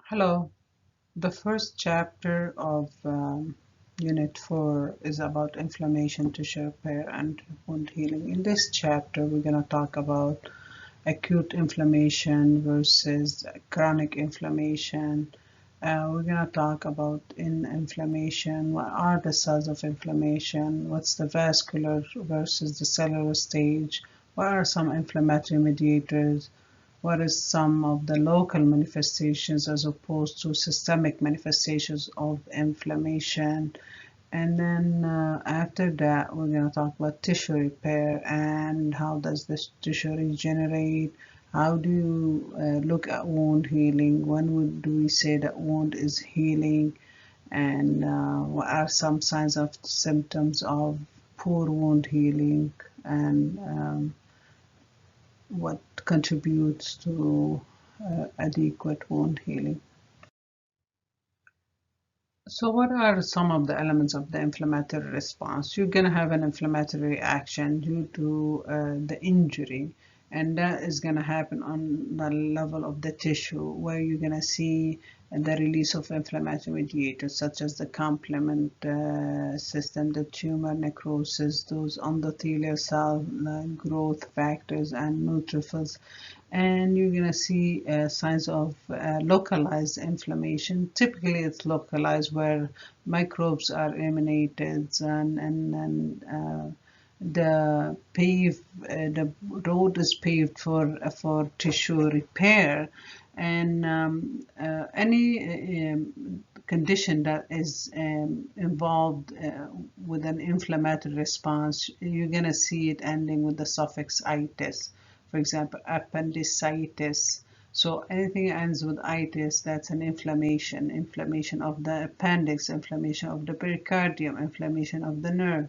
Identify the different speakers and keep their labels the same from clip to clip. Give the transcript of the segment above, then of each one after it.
Speaker 1: Hello. The first chapter of Unit 4 is about inflammation, tissue repair, and wound healing. In this chapter, we're going to talk about acute inflammation versus chronic inflammation. We're going to talk about inflammation. What are the cells of inflammation? What's the vascular versus the cellular stage? What are some inflammatory mediators? What is some of the local manifestations as opposed to systemic manifestations of inflammation? And then after that, we're going to talk about tissue repair and how does this tissue regenerate? How do you look at wound healing? When do we say that wound is healing? And what are some signs of symptoms of poor wound healing? And what contributes to adequate wound healing. So what are some of the elements of the inflammatory response? You're going to have an inflammatory reaction due to the injury, and that is going to happen on the level of the tissue, where you're going to see the release of inflammatory mediators such as the complement system, the tumor necrosis, those endothelial cell growth factors, and neutrophils. And you're going to see signs of localized inflammation. Typically, it's localized where microbes are emanated and the road is paved for tissue repair, and any condition that is involved with an inflammatory response, you're going to see it ending with the suffix itis. For example, appendicitis. So anything that ends with itis, that's an inflammation. Inflammation of the appendix, inflammation of the pericardium, inflammation of the nerve.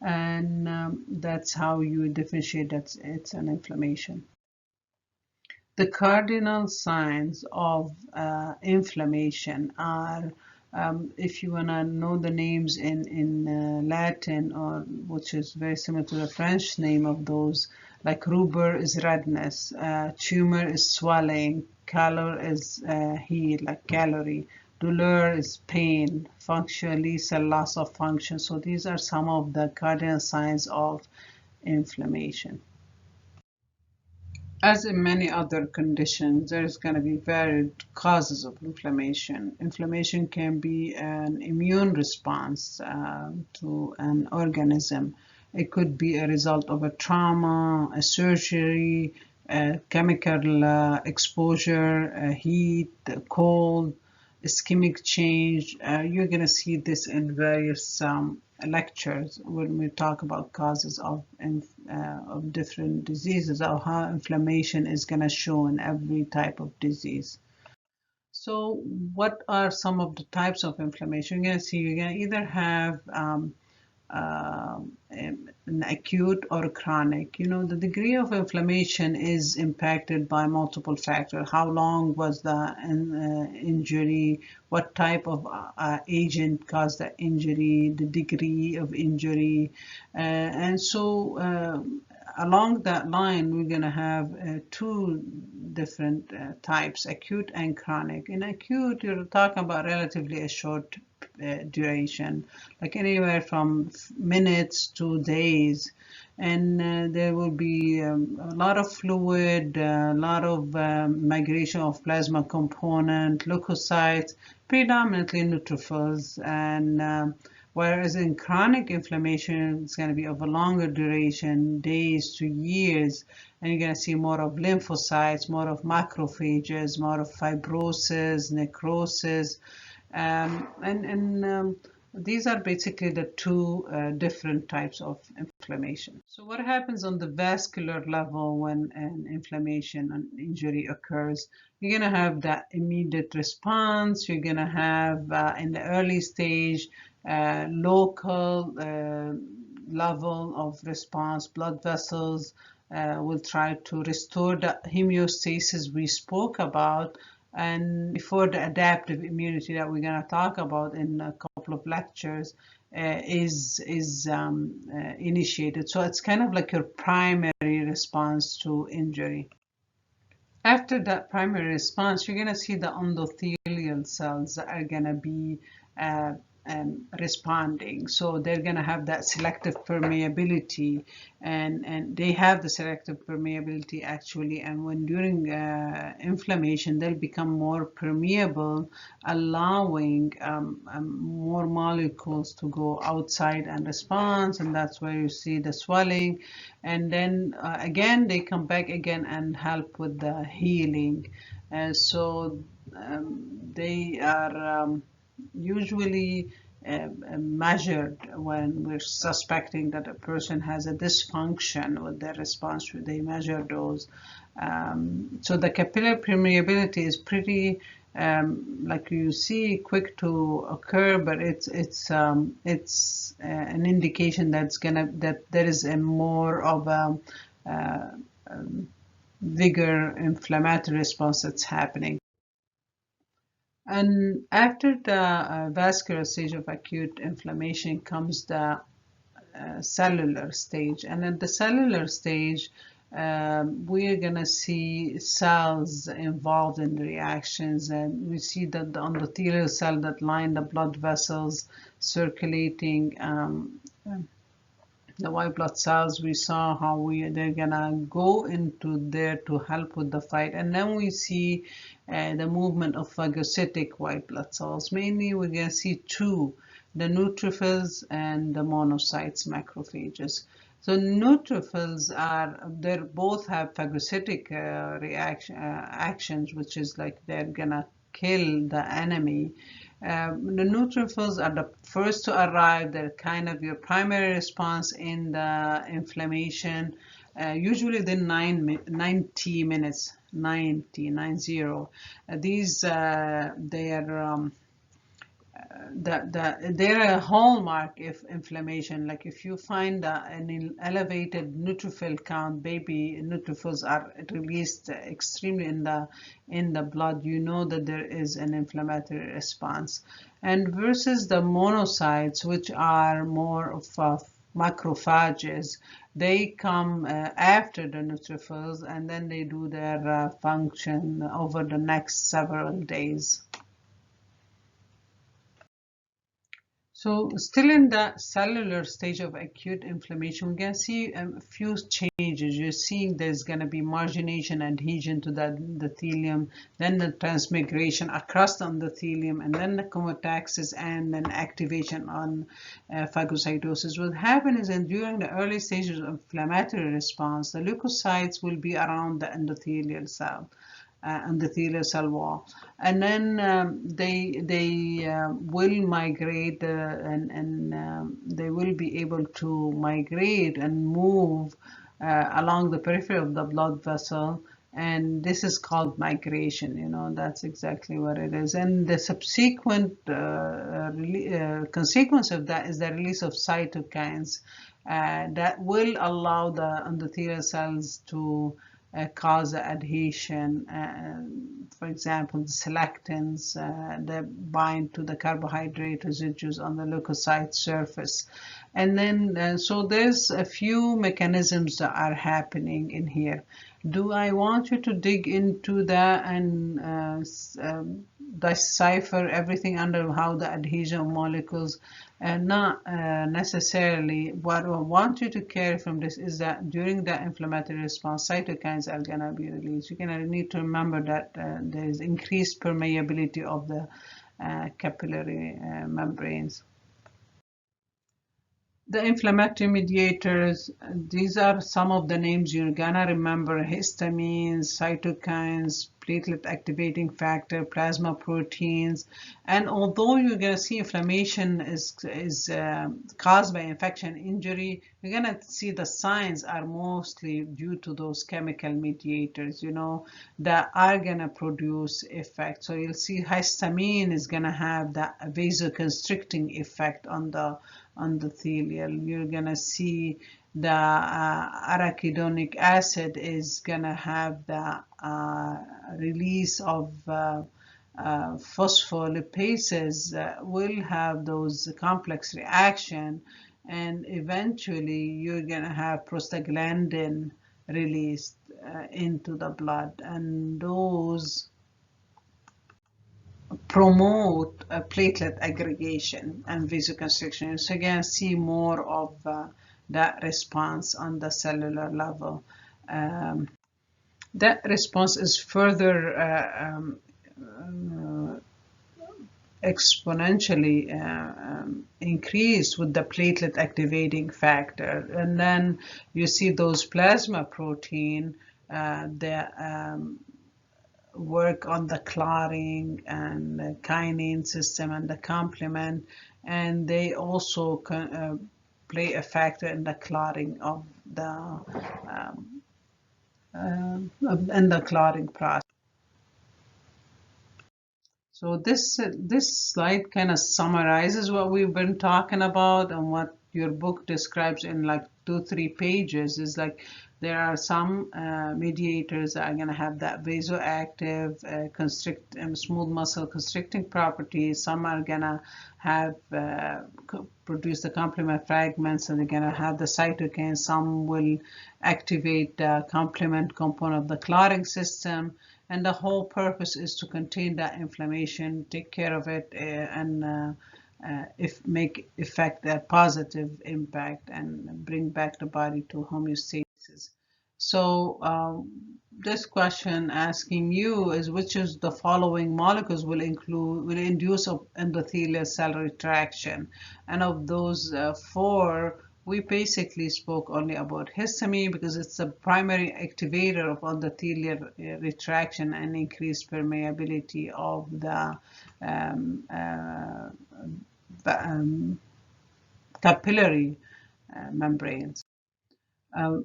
Speaker 1: And that's how you differentiate that it's an inflammation. The cardinal signs of inflammation are, if you want to know the names in Latin, or which is very similar to the French name of those, like rubor is redness, tumor is swelling, calor is heat, like calorie, douleur is pain, functional loss of function. So these are some of the cardinal signs of inflammation. As in many other conditions, there's going to be varied causes of inflammation. Inflammation can be an immune response to an organism. It could be a result of a trauma, a surgery, a chemical exposure, a heat, a cold, ischemic change. You're going to see this in various lectures when we talk about causes of different diseases, or how inflammation is going to show in every type of disease. So what are some of the types of inflammation? You're going to see you're going to either have an acute or chronic. You know, the degree of inflammation is impacted by multiple factors. How long was the injury? What type of agent caused the injury? The degree of injury? And so along that line, we're going to have two different types, acute and chronic. In acute, you're talking about relatively a short duration, like anywhere from minutes to days. And there will be a lot of fluid, a lot of migration of plasma component, leukocytes, predominantly neutrophils, and whereas in chronic inflammation, it's going to be of a longer duration, days to years, and you're going to see more of lymphocytes, more of macrophages, more of fibrosis, necrosis, and these are basically the two different types of inflammation. So what happens on the vascular level when an inflammation and injury occurs? You're going to have that immediate response. You're going to have, in the early stage, local level of response. Blood vessels will try to restore the homeostasis we spoke about, and before the adaptive immunity that we're going to talk about in a couple of lectures is initiated. So it's kind of like your primary response to injury. After that primary response, you're going to see the endothelial cells that are going to be uh, responding. So they're going to have that selective permeability, and they have the selective permeability actually. And when during inflammation, they'll become more permeable, allowing more molecules to go outside and respond. And that's where you see the swelling. And then again, they come back again and help with the healing. So they are usually measured when we're suspecting that a person has a dysfunction with their response. They measure those. So the capillary permeability is pretty, like you see, quick to occur, but it's an indication that there is a more of a vigor inflammatory response that's happening. And after the vascular stage of acute inflammation comes the cellular stage. And at the cellular stage, we're going to see cells involved in the reactions. And we see that the endothelial cell that line the blood vessels circulating the white blood cells. We saw how they're gonna go into there to help with the fight, and then we see the movement of phagocytic white blood cells. Mainly, we're gonna see two: the neutrophils and the monocytes, macrophages. So neutrophils they both have phagocytic actions, which is like they're gonna kill the enemy. The neutrophils are the first to arrive. They're kind of your primary response in the inflammation, usually within 90 minutes, 90. They are they're a hallmark of inflammation. Like if you find an elevated neutrophil count, baby neutrophils are released extremely in the blood, you know that there is an inflammatory response. And versus the monocytes, which are more of macrophages, they come after the neutrophils, and then they do their function over the next several days. So still in the cellular stage of acute inflammation, we can see a few changes. You're seeing there's going to be margination, adhesion to the endothelium, then the transmigration across the endothelium, and then the chemotaxis, and then activation on phagocytosis. What happens is during the early stages of inflammatory response, the leukocytes will be around the endothelial cell. Endothelial cell wall, and then they will migrate and they will be able to migrate and move along the periphery of the blood vessel, and this is called migration. You know, that's exactly what it is. And the subsequent consequence of that is the release of cytokines that will allow the endothelial cells to cause adhesion. For example, the selectins that bind to the carbohydrate residues on the leukocyte surface. And then, so there's a few mechanisms that are happening in here. Do I want you to dig into that and decipher everything under how the adhesion molecules? Not necessarily. What I want you to carry from this is that during the inflammatory response, cytokines are going to be released. You're going to need to remember that there is increased permeability of the capillary membranes. The inflammatory mediators, these are some of the names you're gonna remember: histamines, cytokines, platelet activating factor, plasma proteins. And although you're gonna see inflammation is caused by infection, injury, you're gonna see the signs are mostly due to those chemical mediators, you know, that are gonna produce effect. So you'll see histamine is gonna have that vasoconstricting effect on the endothelial. You're gonna see the arachidonic acid is gonna have the release of phospholipases will have those complex reaction, and eventually you're gonna have prostaglandin released. into the blood, and those promote platelet aggregation and vasoconstriction. So again, see more of that response on the cellular level. That response is further exponentially increased with the platelet activating factor. And then you see those plasma protein that work on the clotting and the kinase system and the complement, and they also play a factor in the clotting of the in the clotting process. So this slide kind of summarizes what we've been talking about, and what your book describes in like 2-3 pages is like there are some mediators that are going to have that vasoactive, smooth muscle constricting properties. Some are going to have produce the complement fragments, and they're going to have the cytokines. Some will activate the complement component of the clotting system. And the whole purpose is to contain that inflammation, take care of it, and make effect a positive impact and bring back the body to homeostasis. So this question asking you is, which of the following molecules will induce endothelial cell retraction? And of those 4, we basically spoke only about histamine because it's the primary activator of endothelial retraction and increased permeability of the capillary membranes.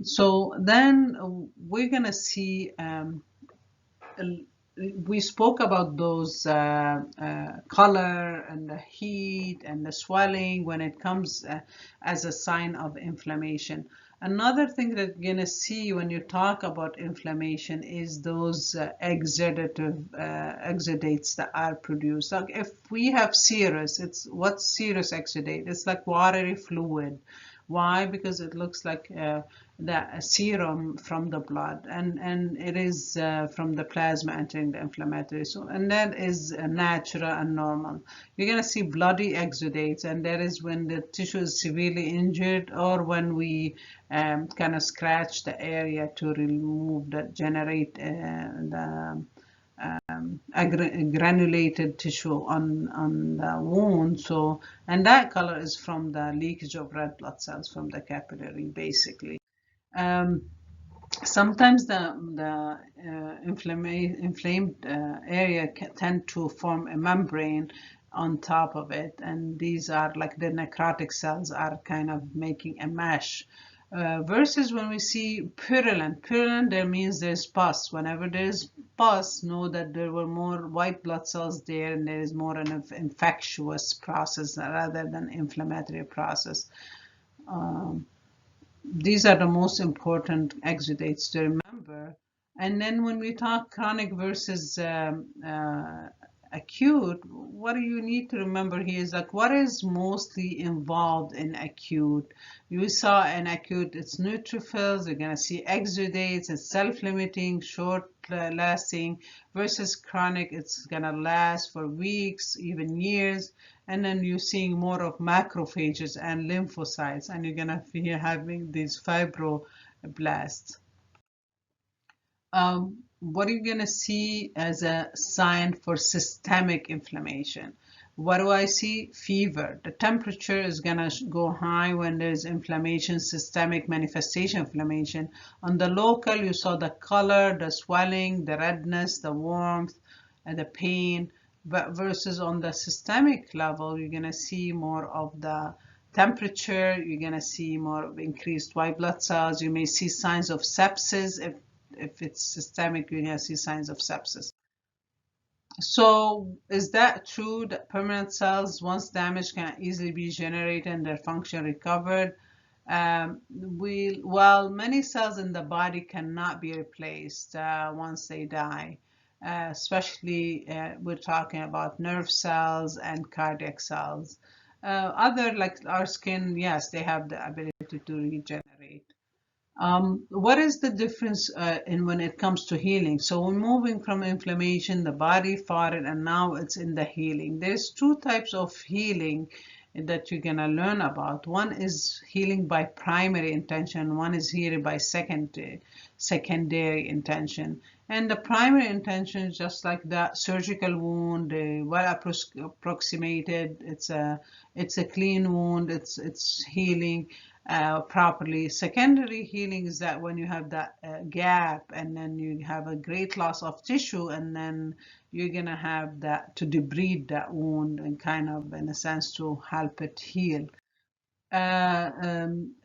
Speaker 1: So then we're going to see we spoke about those color and the heat and the swelling when it comes as a sign of inflammation. Another thing that you're going to see when you talk about inflammation is those exudates that are produced. Like if we have serous, what's serous exudate? It's like watery fluid. Why? Because it looks like the serum from the blood, and it is from the plasma entering the inflammatory zone, and that is natural and normal. You're going to see bloody exudates, and that is when the tissue is severely injured, or when we kind of scratch the area to remove generate the granulated tissue on the wound. So, and that color is from the leakage of red blood cells from the capillary, basically. Sometimes the inflamed area tend to form a membrane on top of it, and these are like the necrotic cells are kind of making a mesh. Versus when we see purulent, that means there's pus. Whenever there's pus, know that there were more white blood cells there, and there is more an infectious process rather than inflammatory process. These are the most important exudates to remember. And then when we talk chronic versus acute, what do you need to remember here is like what is mostly involved in acute. You saw in acute, it's neutrophils, you're going to see exudates, it's self-limiting, short-lasting, versus chronic, it's going to last for weeks, even years. And then you're seeing more of macrophages and lymphocytes, and you're going to be having these fibroblasts. What are you going to see as a sign for systemic inflammation? What do I see? Fever. The temperature is going to go high when there's inflammation, systemic manifestation inflammation. On the local, you saw the color, the swelling, the redness, the warmth, and the pain. But versus on the systemic level, you're going to see more of the temperature, you're going to see more of increased white blood cells. You may see signs of sepsis. If it's systemic, you're going to see signs of sepsis. So is that true that permanent cells, once damaged, can easily be generated and their function recovered? Well, many cells in the body cannot be replaced once they die. Especially we're talking about nerve cells and cardiac cells. Other like our skin, yes, they have the ability to regenerate. What is the difference in when it comes to healing? So we're moving from inflammation, the body fought it, and now it's in the healing. There's two types of healing that you're gonna learn about. One is healing by primary intention. One is healing by secondary intention. And the primary intention is just like that surgical wound, well approximated. It's a clean wound. It's healing properly. Secondary healing is that when you have that gap and then you have a great loss of tissue, and then you're gonna have that to debride that wound and kind of, in a sense, to help it heal. Uh, um,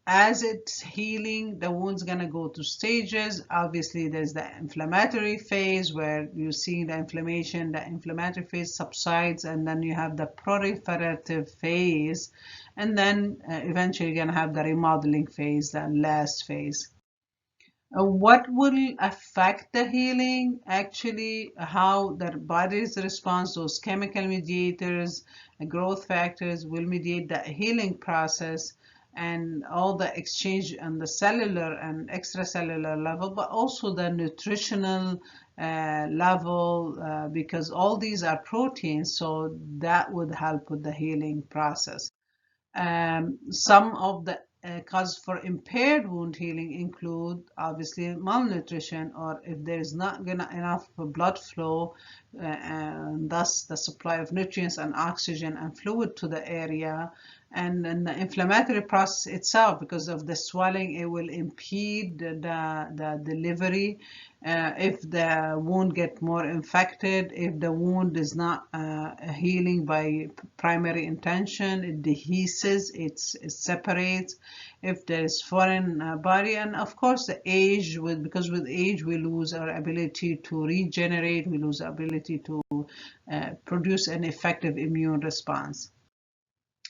Speaker 1: as it's healing, the wound's gonna go through stages. Obviously, there's the inflammatory phase where you see the inflammation, the inflammatory phase subsides, and then you have the proliferative phase, and then eventually you're gonna have the remodeling phase, the last phase. What will affect the healing? Actually, how the body's response, those chemical mediators, growth factors will mediate the healing process, and all the exchange on the cellular and extracellular level, but also the nutritional level, because all these are proteins, so that would help with the healing process. Some of the causes for impaired wound healing include obviously malnutrition, or if there is not enough blood flow, and thus the supply of nutrients and oxygen and fluid to the area. And then the inflammatory process itself, because of the swelling, it will impede the delivery. If the wound get more infected, if the wound is not healing by primary intention, it dehisces, it separates. If there is foreign body, and of course the age, because with age we lose our ability to regenerate, we lose the ability to produce an effective immune response.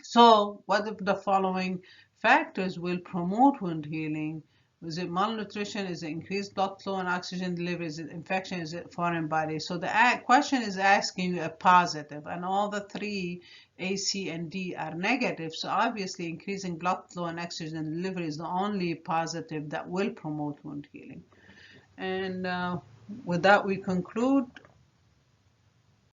Speaker 1: So, what if the following factors will promote wound healing? Is it malnutrition? Is it increased blood flow and oxygen delivery? Is it infection? Is it foreign body? So the question is asking you a positive, and all the three, A, C, and D, are negative. So obviously, increasing blood flow and oxygen delivery is the only positive that will promote wound healing. And with that, we conclude.